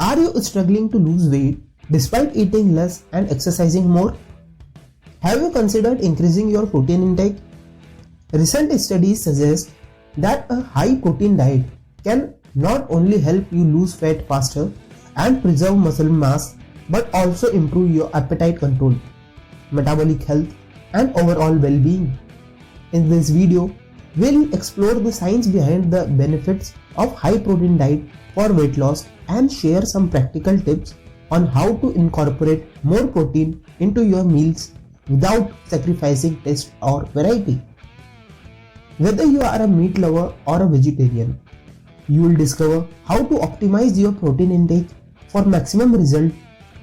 Are you struggling to lose weight despite eating less and exercising more? Have you considered increasing your protein intake? Recent studies suggest that a high protein diet can not only help you lose fat faster and preserve muscle mass, but also improve your appetite control, metabolic health, and overall well-being. In this video, we'll explore the science behind the benefits of high protein diet for weight loss and share some practical tips on how to incorporate more protein into your meals without sacrificing taste or variety. Whether you are a meat lover or a vegetarian, you will discover how to optimize your protein intake for maximum result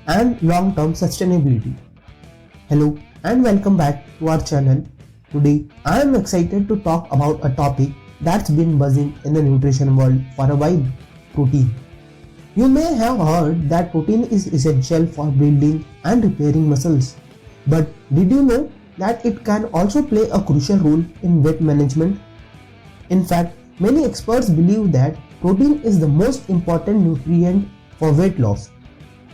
and long-term sustainability. Hello and welcome back to our channel. Today I am excited to talk about a topic that's been buzzing in the nutrition world for a while: protein. You may have heard that protein is essential for building and repairing muscles. But did you know that it can also play a crucial role in weight management? In fact, many experts believe that protein is the most important nutrient for weight loss,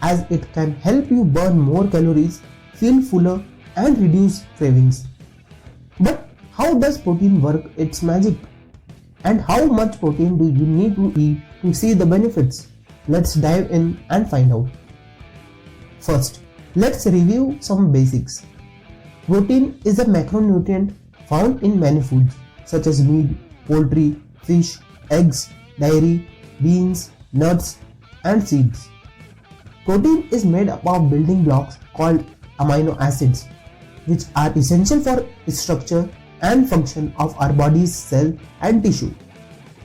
as it can help you burn more calories, feel fuller, and reduce cravings. But how does protein work its magic? And how much protein do you need to eat to see the benefits? Let's dive in and find out. First, let's review some basics. Protein is a macronutrient found in many foods such as meat, poultry, fish, eggs, dairy, beans, nuts, and seeds. Protein is made up of building blocks called amino acids, which are essential for structure and function of our body's cell and tissue.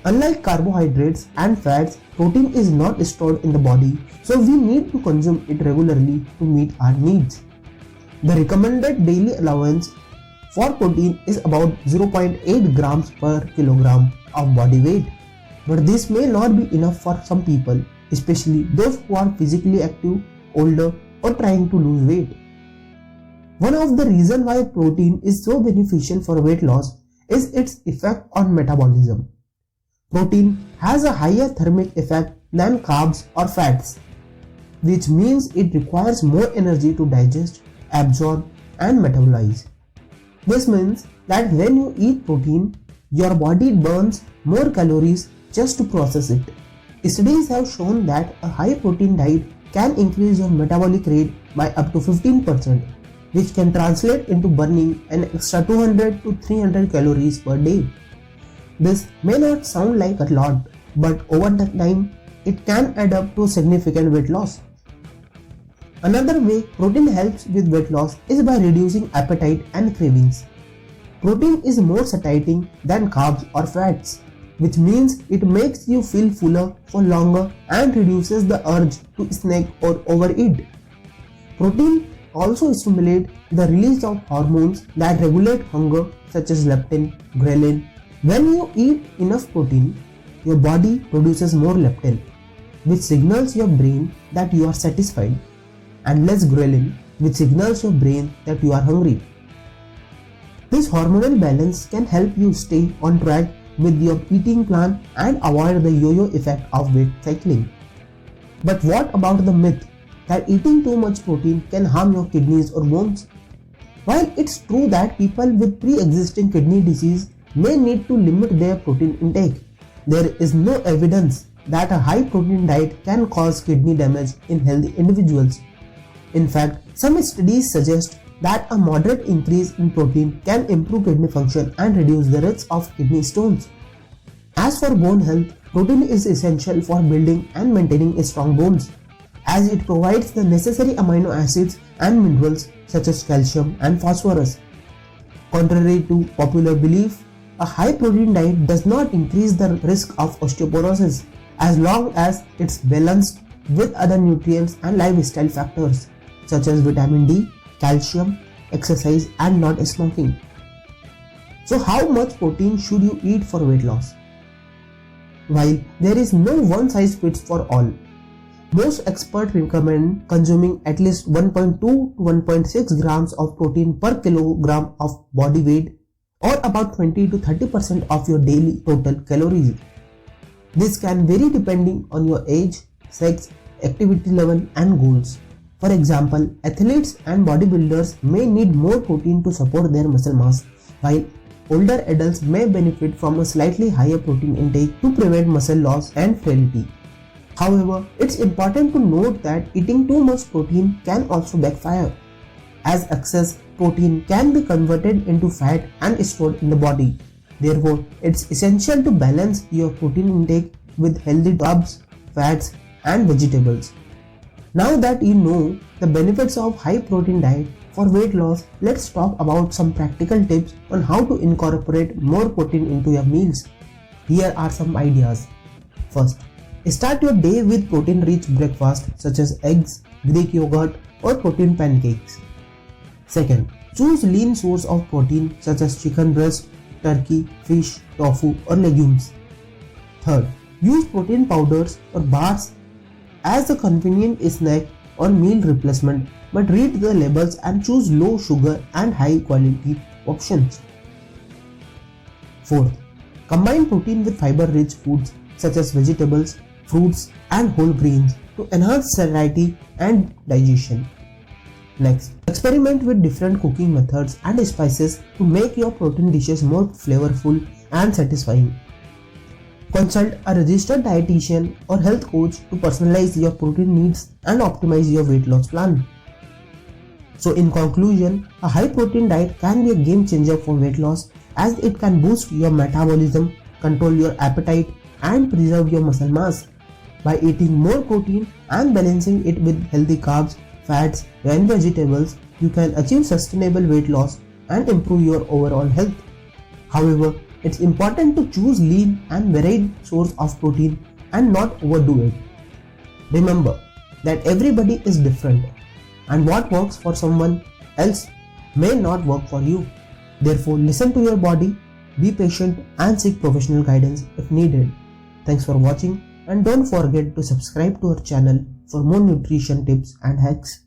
Unlike carbohydrates and fats, protein is not stored in the body, so we need to consume it regularly to meet our needs. The recommended daily allowance for protein is about 0.8 grams per kilogram of body weight. But this may not be enough for some people, especially those who are physically active, older, or trying to lose weight. One of the reasons why protein is so beneficial for weight loss is its effect on metabolism. Protein has a higher thermic effect than carbs or fats, which means it requires more energy to digest, absorb, and metabolize. This means that when you eat protein, your body burns more calories just to process it. Studies have shown that a high protein diet can increase your metabolic rate by up to 15%, which can translate into burning an extra 200 to 300 calories per day. This may not sound like a lot, but over the time, it can add up to significant weight loss. Another way protein helps with weight loss is by reducing appetite and cravings. Protein is more satiating than carbs or fats, which means it makes you feel fuller for longer and reduces the urge to snack or overeat. Protein also stimulates the release of hormones that regulate hunger, such as leptin, ghrelin. When you eat enough protein, your body produces more leptin, which signals your brain that you are satisfied, and less ghrelin, which signals your brain that you are hungry. This hormonal balance can help you stay on track with your eating plan and avoid the yo-yo effect of weight cycling. But what about the myth that eating too much protein can harm your kidneys or bones? While it's true that people with pre-existing kidney disease may need to limit their protein intake, there is no evidence that a high protein diet can cause kidney damage in healthy individuals. In fact, some studies suggest that a moderate increase in protein can improve kidney function and reduce the risk of kidney stones. As for bone health, protein is essential for building and maintaining strong bones, as it provides the necessary amino acids and minerals such as calcium and phosphorus. Contrary to popular belief, a high protein diet does not increase the risk of osteoporosis as long as it's balanced with other nutrients and lifestyle factors such as vitamin D, calcium, exercise, and not smoking. So how much protein should you eat for weight loss? While there is no one size fits for all, most experts recommend consuming at least 1.2 to 1.6 grams of protein per kilogram of body weight, or about 20 to 30% of your daily total calories. This can vary depending on your age, sex, activity level and goals. For example, athletes and bodybuilders may need more protein to support their muscle mass, while older adults may benefit from a slightly higher protein intake to prevent muscle loss and frailty. However, it's important to note that eating too much protein can also backfire, as excess protein can be converted into fat and stored in the body. Therefore, it's essential to balance your protein intake with healthy carbs, fats, and vegetables. Now that you know the benefits of high protein diet for weight loss, let's talk about some practical tips on how to incorporate more protein into your meals. Here are some ideas. First, start your day with protein-rich breakfast such as eggs, Greek yogurt, or protein pancakes. Second, choose lean source of protein such as chicken breast, turkey, fish, tofu, or legumes. Third, use protein powders or bars as a convenient snack or meal replacement, but read the labels and choose low sugar and high quality options. Fourth, combine protein with fiber-rich foods such as vegetables, fruits, and whole grains to enhance satiety and digestion. Next, experiment with different cooking methods and spices to make your protein dishes more flavorful and satisfying. Consult a registered dietitian or health coach to personalize your protein needs and optimize your weight loss plan. So in conclusion, a high protein diet can be a game changer for weight loss, as it can boost your metabolism, control your appetite, and preserve your muscle mass. By eating more protein and balancing it with healthy carbs, fats, and vegetables, you can achieve sustainable weight loss and improve your overall health. However, it's important to choose lean and varied source of protein and not overdo it. Remember that everybody is different, and what works for someone else may not work for you. Therefore, listen to your body, be patient, and seek professional guidance if needed. Thanks for watching, and don't forget to subscribe to our channel for more nutrition tips and hacks.